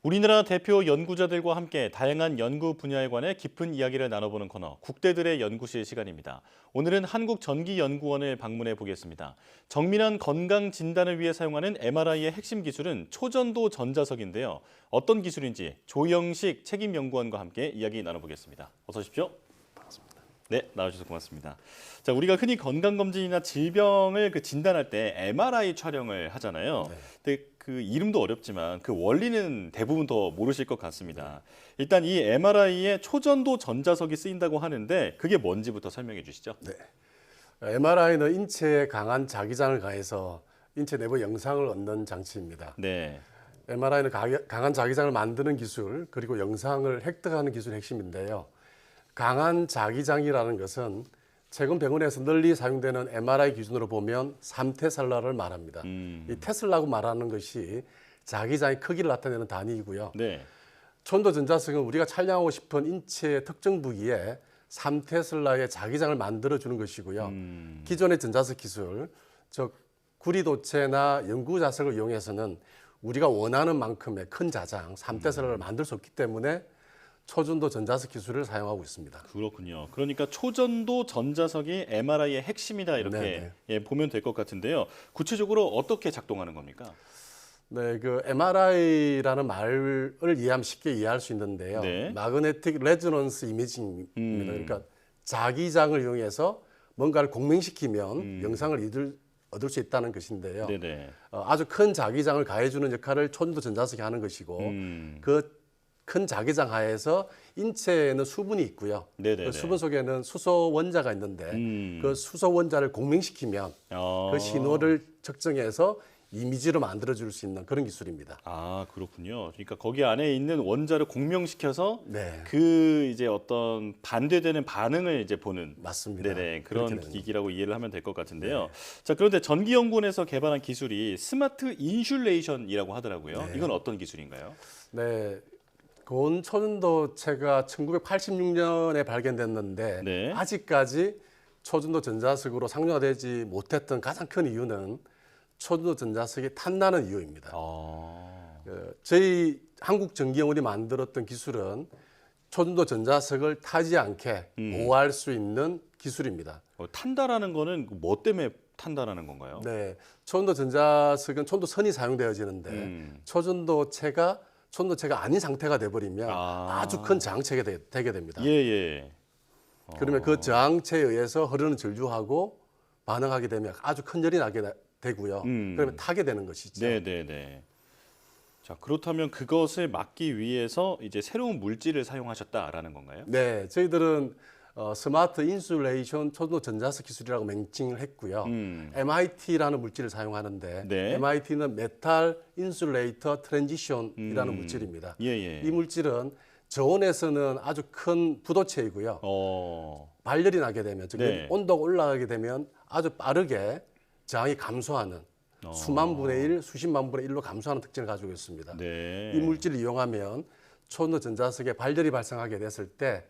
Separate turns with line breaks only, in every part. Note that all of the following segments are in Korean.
우리나라 대표 연구자들과 함께 다양한 연구 분야에 관해 깊은 이야기를 나눠보는 코너, 국대들의 연구실 시간입니다. 오늘은 한국전기연구원을 방문해 보겠습니다. 정밀한 건강 진단을 위해 사용하는 MRI의 핵심 기술은 초전도 전자석인데요. 어떤 기술인지 조영식 책임연구원과 함께 이야기 나눠보겠습니다. 어서 오십시오. 네, 나와주셔서 고맙습니다. 자, 우리가 흔히 건강검진이나 질병을 진단할 때 MRI 촬영을 하잖아요.
네.
근데 그 이름도 어렵지만 그 원리는 대부분 더 모르실 것 같습니다. 일단 이 MRI에 초전도 전자석이 쓰인다고 하는데 그게 뭔지부터 설명해 주시죠.
네. MRI는 인체에 강한 자기장을 가해서 인체 내부 영상을 얻는 장치입니다.
네.
MRI는 강한 자기장을 만드는 기술, 그리고 영상을 획득하는 기술이 핵심인데요. 강한 자기장이라는 것은 최근 병원에서 널리 사용되는 MRI 기준으로 보면 3테슬라를 말합니다. 이 테슬라고 말하는 것이 자기장의 크기를 나타내는 단위이고요.
네.
촌도 전자석은 우리가 촬영하고 싶은 인체의 특정 부위에 3테슬라의 자기장을 만들어주는 것이고요. 기존의 전자석 기술, 즉 구리도체나 연구자석을 이용해서는 우리가 원하는 만큼의 큰 자장, 3테슬라를 만들 수 없기 때문에 초전도 전자석 기술을 사용하고 있습니다.
그렇군요. 그러니까 초전도 전자석이 MRI의 핵심이다 이렇게 보면 될 것 같은데요. 구체적으로 어떻게 작동하는 겁니까?
네, 그 MRI라는 말을 이해하면 쉽게 이해할 수 있는데요.
네.
마그네틱 레조넌스 이미징입니다. 그러니까 자기장을 이용해서 뭔가를 공명시키면 영상을 얻을 수 있다는 것인데요.
네네.
아주 큰 자기장을 가해주는 역할을 초전도 전자석이 하는 것이고 그 큰 자기장 하에서 인체에는 수분이 있고요.
네네네.
그 수분 속에는 수소 원자가 있는데 그 수소 원자를 공명시키면 그 신호를 측정해서 이미지로 만들어줄 수 있는 그런 기술입니다.
아, 그렇군요. 그러니까 거기 안에 있는 원자를 공명시켜서
네,
그 이제 어떤 반대되는 반응을 이제 보는
맞습니다.
네네,
그렇게
그런
됩니다.
기기라고 이해를 하면 될 것 같은데요. 자, 그런데 전기연구원에서 개발한 기술이 스마트 인슐레이션이라고 하더라고요. 이건 어떤 기술인가요?
네, 고온 초전도체가 1986년에 발견됐는데
네.
아직까지 초전도 전자석으로 상용화되지 못했던 가장 큰 이유는 초전도 전자석이 탄나는 이유입니다.
아,
저희 한국전기연구원이 만들었던 기술은 초전도 전자석을 타지 않게 보호할 수 있는 기술입니다.
탄다라는 거는 뭐 때문에 탄다라는 건가요?
네, 초전도 전자석은 초전도선이 사용되어지는데 초전도체가 아닌 상태가 돼버리면 아주 큰 저항체가 되게 됩니다.
예, 예.
그러면 그 저항체에 의해서 흐르는 전류하고 반응하게 되면 아주 큰 열이 나게 되고요. 그러면 타게 되는 것이죠.
네, 네, 네. 자, 그렇다면 그것을 막기 위해서 이제 새로운 물질을 사용하셨다라는 건가요?
네, 저희들은 스마트 인슐레이션 초전도 전자석 기술이라고 명칭을 했고요. MIT라는 물질을 사용하는데
네.
MIT는 메탈 인슐레이터 트랜지션이라는 물질입니다.
예, 예.
이 물질은 저온에서는 아주 큰 부도체이고요. 발열이 나게 되면, 즉
네.
온도가 올라가게 되면 아주 빠르게 저항이 감소하는 수만 분의 1, 수십만 분의 1로 감소하는 특징을 가지고 있습니다.
네.
이 물질을 이용하면 초전도 전자석에 발열이 발생하게 됐을 때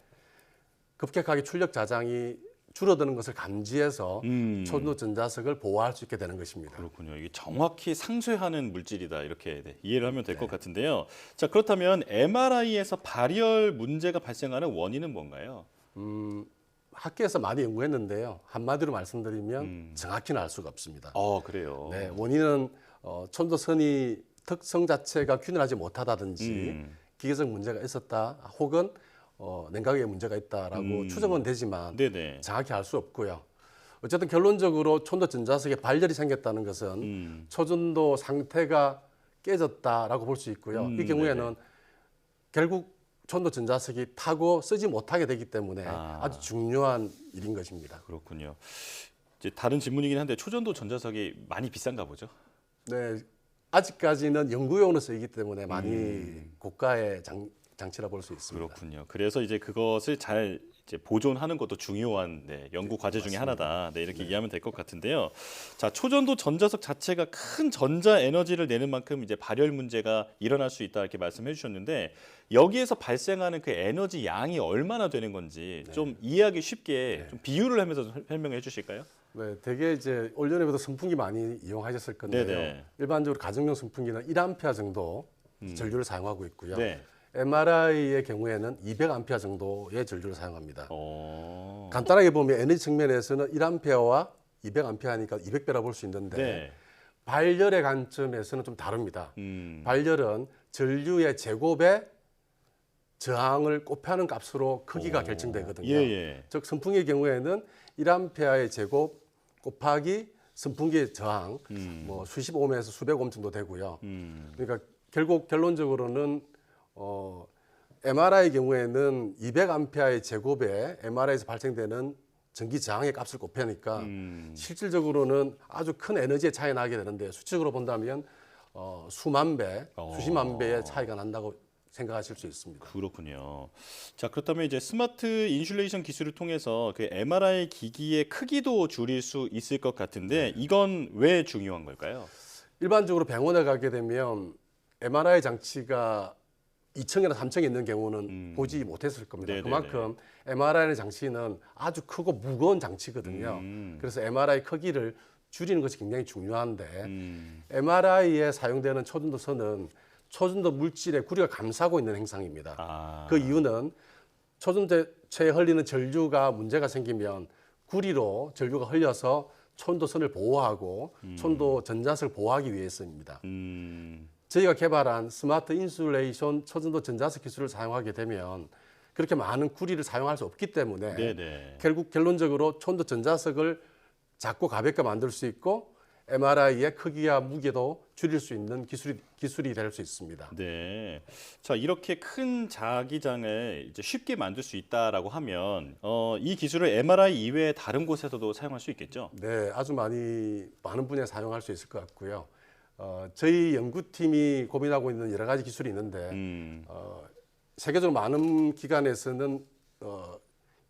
급격하게 출력 자장이 줄어드는 것을 감지해서 초전도 전자석을 보호할 수 있게 되는 것입니다.
그렇군요. 이게 정확히 상쇄하는 물질이다 이렇게 이해를 하면 될 것 같은데요. 자, 그렇다면 MRI에서 발열 문제가 발생하는 원인은 뭔가요?
학계에서 많이 연구했는데요. 한마디로 말씀드리면 정확히는 알 수가 없습니다.
그래요.
네, 원인은 초전도선이 특성 자체가 균일하지 못하다든지 기계적 문제가 있었다, 혹은 냉각에 문제가 있다라고 추정은 되지만
네네.
정확히 알 수 없고요. 어쨌든 결론적으로 초전도 전자석에 발열이 생겼다는 것은 초전도 상태가 깨졌다라고 볼 수 있고요. 이 경우에는 결국 초전도 전자석이 타고 쓰지 못하게 되기 때문에 아주 중요한 일인 것입니다.
그렇군요. 이제 다른 질문이긴 한데 초전도 전자석이 많이 비싼가 보죠?
네, 아직까지는 연구용으로 쓰이기 때문에 많이 고가의 장치라 볼 수 있습니다.
그렇군요. 그래서 이제 그것을 잘 이제 보존하는 것도 중요한 연구 과제 중에 하나다. 이렇게 이해하면 될 것 같은데요. 자, 초전도 전자석 자체가 큰 전자 에너지를 내는 만큼 이제 발열 문제가 일어날 수 있다 이렇게 말씀해 주셨는데 여기에서 발생하는 그 에너지 양이 얼마나 되는 건지 좀 이해하기 쉽게 좀 비유를 하면서 설명해 주실까요?
네, 되게 이제 올 여름에도 선풍기 많이 이용하셨을 건데요.
네네.
일반적으로 가정용 선풍기는 1A 정도 전류를 사용하고 있고요.
네.
MRI의 경우에는 200A 정도의 전류를 사용합니다.
어.
간단하게 보면 에너지 측면에서는 1A와 200A니까 200배라 볼 수 있는데
네.
발열의 관점에서는 좀 다릅니다. 발열은 전류의 제곱에 저항을 곱하는 값으로 크기가 결정되거든요.
예.
즉 선풍기의 경우에는 1A의 제곱 곱하기 선풍기의 저항 뭐 수십 옴에서 수백 옴 정도 되고요. 그러니까 결국 결론적으로는 MRI의 경우에는 200A의 제곱에 MRI에서 발생되는 전기 저항의 값을 곱하니까 실질적으로는 아주 큰 에너지의 차이 나게 되는데 수치적으로 본다면 수만 배, 수십만 배의 차이가 난다고 생각하실 수 있습니다.
그렇군요. 자, 그렇다면 이제 스마트 인슐레이션 기술을 통해서 그 MRI 기기의 크기도 줄일 수 있을 것 같은데 이건 왜 중요한 걸까요?
일반적으로 병원에 가게 되면 MRI 장치가 2층이나 3층에 있는 경우는 보지 못했을 겁니다.
네네네.
그만큼 MRI 장치는 아주 크고 무거운 장치거든요. 그래서 MRI 크기를 줄이는 것이 굉장히 중요한데 MRI에 사용되는 초전도선은 초전도 물질에 구리가 감싸고 있는 행상입니다. 그 이유는 초전도체에 흘리는 전류가 문제가 생기면 구리로 전류가 흘려서 초전도선을 보호하고 초전도 전자석을 보호하기 위해서입니다. 저희가 개발한 스마트 인슐레이션 초전도 전자석 기술을 사용하게 되면 그렇게 많은 구리를 사용할 수 없기 때문에
네네.
결국 결론적으로 초전도 전자석을 작고 가볍게 만들 수 있고 MRI의 크기와 무게도 줄일 수 있는 기술이 될 수 있습니다.
네. 자, 이렇게 큰 자기장을 이제 쉽게 만들 수 있다라고 하면 이 기술을 MRI 이외에 다른 곳에서도 사용할 수 있겠죠?
네, 아주 많은 분야에 사용할 수 있을 것 같고요. 저희 연구팀이 고민하고 있는 여러 가지 기술이 있는데 세계적으로 많은 기관에서는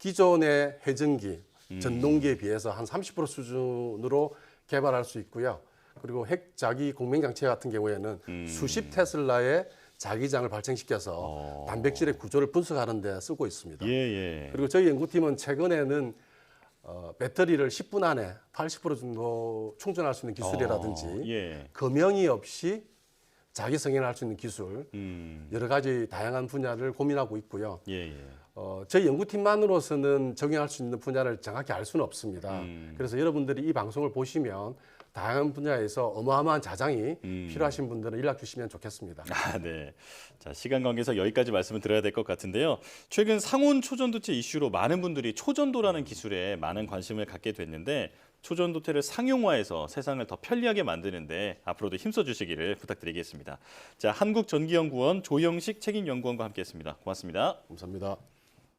기존의 회전기, 전동기에 비해서 한 30% 수준으로 개발할 수 있고요. 그리고 핵자기 공명장치 같은 경우에는 수십 테슬라의 자기장을 발생시켜서 단백질의 구조를 분석하는 데 쓰고 있습니다.
예.
그리고 저희 연구팀은 최근에는 배터리를 10분 안에 80% 정도 충전할 수 있는 기술이라든지 금형이 없이 자기 승인할 수 있는 기술 여러 가지 다양한 분야를 고민하고 있고요. 저희 연구팀만으로서는 적용할 수 있는 분야를 정확히 알 수는 없습니다. 그래서 여러분들이 이 방송을 보시면 다양한 분야에서 어마어마한 자장이 필요하신 분들은 연락 주시면 좋겠습니다.
네. 자, 시간 관계상 여기까지 말씀을 드려야 될 것 같은데요. 최근 상온 초전도체 이슈로 많은 분들이 초전도라는 기술에 많은 관심을 갖게 됐는데 초전도체를 상용화해서 세상을 더 편리하게 만드는데 앞으로도 힘써 주시기를 부탁드리겠습니다. 자, 한국전기연구원 조영식 책임연구원과 함께했습니다. 고맙습니다.
감사합니다.